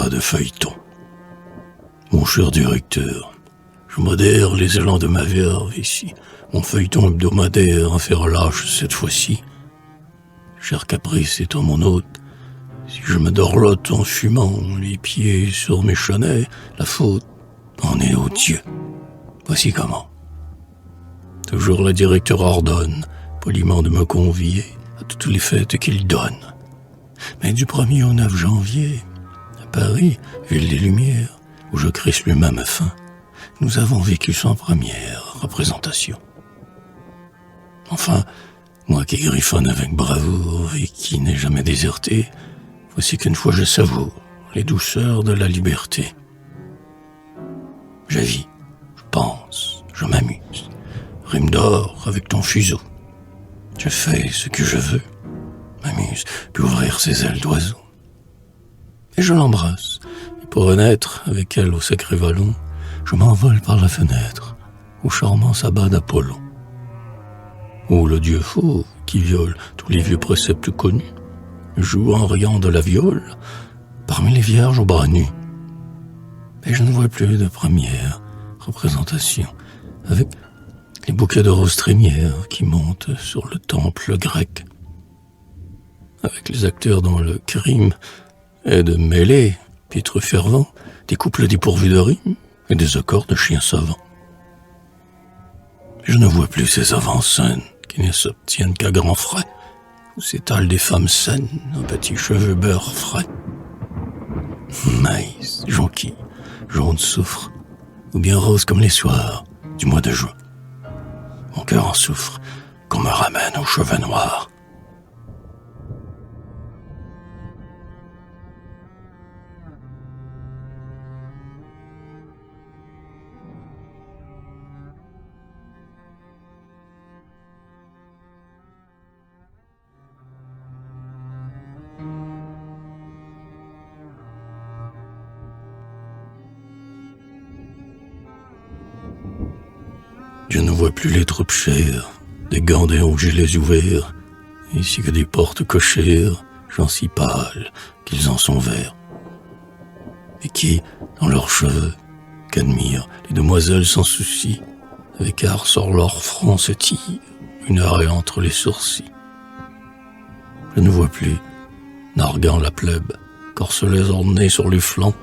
pas de feuilleton. Mon cher directeur, je modère les élans de ma verve ici. Mon feuilleton hebdomadaire en fait relâche cette fois-ci. Cher caprice étant mon hôte, si je me dorlote en fumant, les pieds sur mes chenets, la faute en est aux dieux. Voici comment. Toujours le directeur ordonne poliment de me convier à toutes les fêtes qu'il donne. Mais du 1er au 9 janvier, à Paris, ville des Lumières, où je crisse lui-même fin, nous avons vécu sans première représentation. Enfin, moi qui griffonne avec bravoure et qui n'ai jamais déserté, voici qu'une fois je savoure les douceurs de la liberté. Je vis, je pense, je m'amuse, rime d'or avec ton fuseau. Je fais ce que je veux, m'amuse, puis ouvrir ses ailes d'oiseau. Et je l'embrasse, et pour renaître avec elle au sacré vallon, je m'envole par la fenêtre, au charmant sabbat d'Apollon. Où le dieu faux, qui viole tous les vieux préceptes connus, joue en riant de la viole, parmi les vierges aux bras nus. Et je ne vois plus de première représentation, avec les bouquets de roses trémières qui montent sur le temple grec, avec les acteurs dont le crime est de mêler, pitre fervent, des couples dépourvus de rimes et des accords de chiens savants. Je ne vois plus ces avant-scènes qui ne s'obtiennent qu'à grands frais, où s'étalent des femmes saines aux petits cheveux beurre frais. Maïs, jonquille, jaune soufre, ou bien rose comme les soirs du mois de juin. Mon cœur en souffre, qu'on me ramène aux cheveux noirs. Je ne vois plus les troupes chères, des gandés aux gilets ouverts, ainsi que des portes cochères, gens si pâles qu'ils en sont verts. Et qui, dans leurs cheveux, qu'admirent les demoiselles sans souci, avec art sur leur front se tirent, une oreille entre les sourcils. Je ne vois plus, narguant la plèbe, corselets ornés sur les flancs,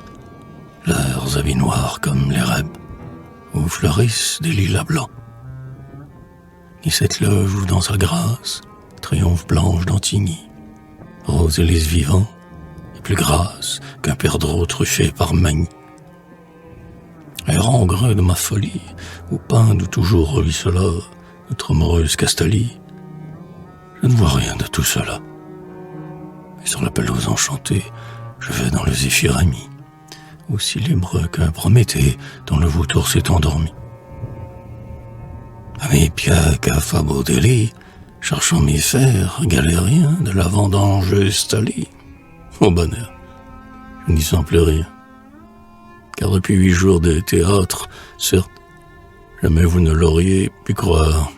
leurs habits noirs comme les rêves, où fleurissent des lilas blancs. Ni cette loge où dans sa grâce triomphe blanche d'Antigny, rose et lys vivant, et plus grasse qu'un perdreau truffé par Magny. L'air engrais de ma folie, où peint d'où toujours ruissela notre amoureuse Castalie, je ne vois rien de tout cela. Et sur la pelouse enchantée, je vais dans le zéphyr ami, aussi libre qu'un Prométhée dont le vautour s'est endormi. À mes pieds qu'Aphrodélie, cherchant mes fers galériens de la vendangeuse Thalie. Au bonheur, je n'y sens plus rien. Car depuis 8 jours de théâtre, certes, jamais vous ne l'auriez pu croire,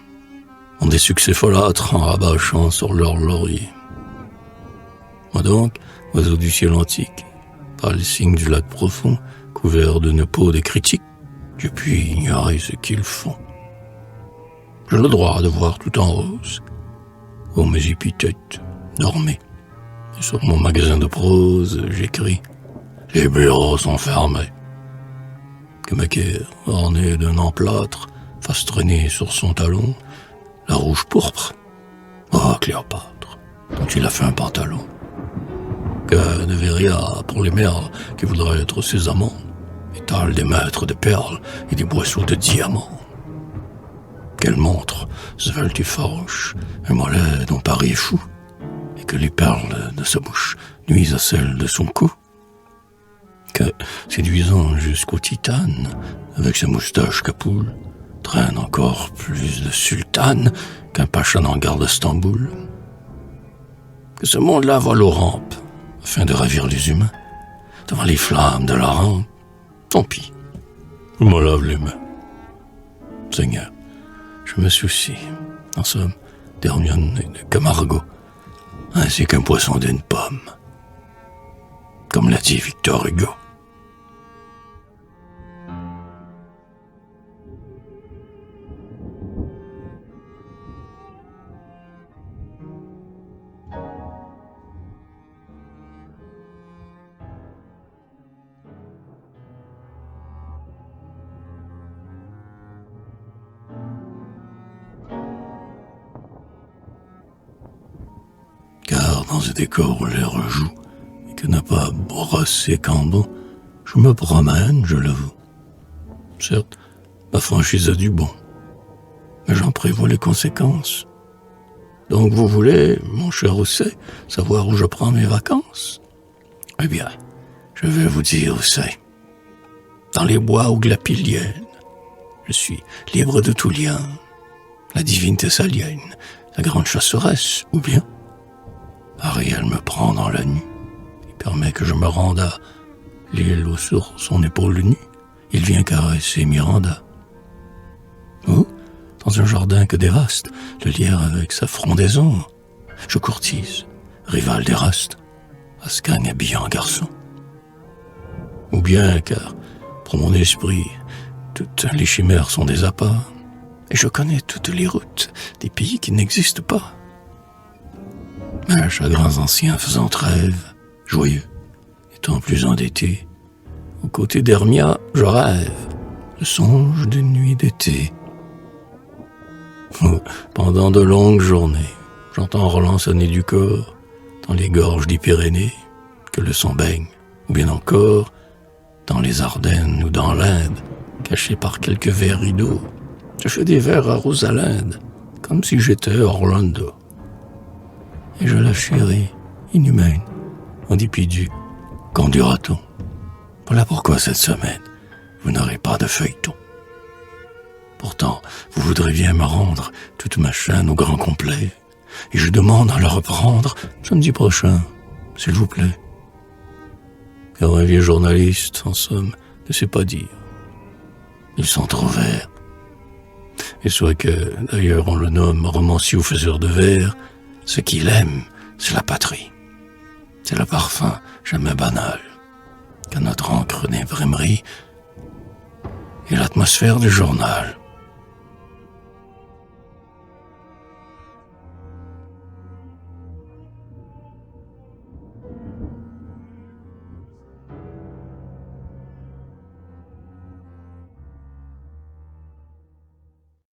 en des succès folâtres en rabâchant sur leur laurier. Moi donc, oiseau du ciel antique, par le signe du lac profond, couvert d'une peau de critique, je puis ignorer ce qu'ils font. J'ai le droit de voir tout en rose. Ô mes épithètes, dormez. Et sur mon magasin de prose, j'écris « Les bureaux sont fermés ». Que Macaire, orné d'un emplâtre, fasse traîner sur son talon la rouge pourpre. Oh, Cléopâtre, dont il a fait un pantalon. Que de Véria pour les merles qui voudraient être ses amants, étale des mètres de perles et des boisseaux de diamants. Qu'elle montre, svelte et farouche, un mollet dont Paris est fou, et que les perles de sa bouche nuisent à celles de son cou. Que, séduisant jusqu'au titane, avec sa moustache capoule, traîne encore plus de sultane qu'un pacha en garde d'Istanbul. Que ce monde-là vole aux rampes, afin de ravir les humains, devant les flammes de la rampe. Tant pis, je me lave les mains. Seigneur, je me soucie, en somme, d'Hermione et de Camargo, ainsi qu'un poisson d'une pomme. comme l'a dit Victor Hugo. Car dans un décor où l'air joue et que n'a pas brossé Cambon, je me promène, je l'avoue. Certes, ma franchise a du bon, mais j'en prévois les conséquences. Donc vous voulez, mon cher Housset, savoir où je prends mes vacances? Eh bien, je vais vous dire où c'est. Dans les bois ouglapiliennes. Je suis libre de tout lien. La divine Thessalienne, la grande chasseresse, ou bien Ariel me prend dans la nuit. Il permet que je me rende à l'île où sur son épaule nue, il vient caresser Miranda. Ou, dans un jardin que dévaste le lierre avec sa frondaison, je courtise, rival d'Éraste, Ascagne habillé en garçon. Ou bien, car pour mon esprit, toutes les chimères sont des appâts, et je connais toutes les routes des pays qui n'existent pas. Mais chagrins anciens faisant trêve, joyeux, étant plus endetté, aux côtés d'Hermia, je rêve, le songe d'une nuit d'été. Pendant de longues journées, j'entends Roland sonner du corps dans les gorges des Pyrénées, que le son baigne, ou bien encore dans les Ardennes ou dans l'Inde, caché par quelques verres rideaux. Je fais des vers à Rosalinde, comme si j'étais Orlando. Et je la chéris, inhumaine, en dépit du quand durera-t-on? Voilà pourquoi cette semaine, vous n'aurez pas de feuilleton. Pourtant, vous voudrez bien me rendre toute ma chaîne au grand complet, et je demande à la reprendre samedi prochain, s'il vous plaît. Car un vieux journaliste, en somme, ne sait pas dire. Ils sont trop verts. Et soit que, d'ailleurs, on le nomme romancier ou faiseur de vers, ce qu'il aime, c'est la patrie. C'est le parfum jamais banal, que notre encre d'imprimerie et l'atmosphère du journal.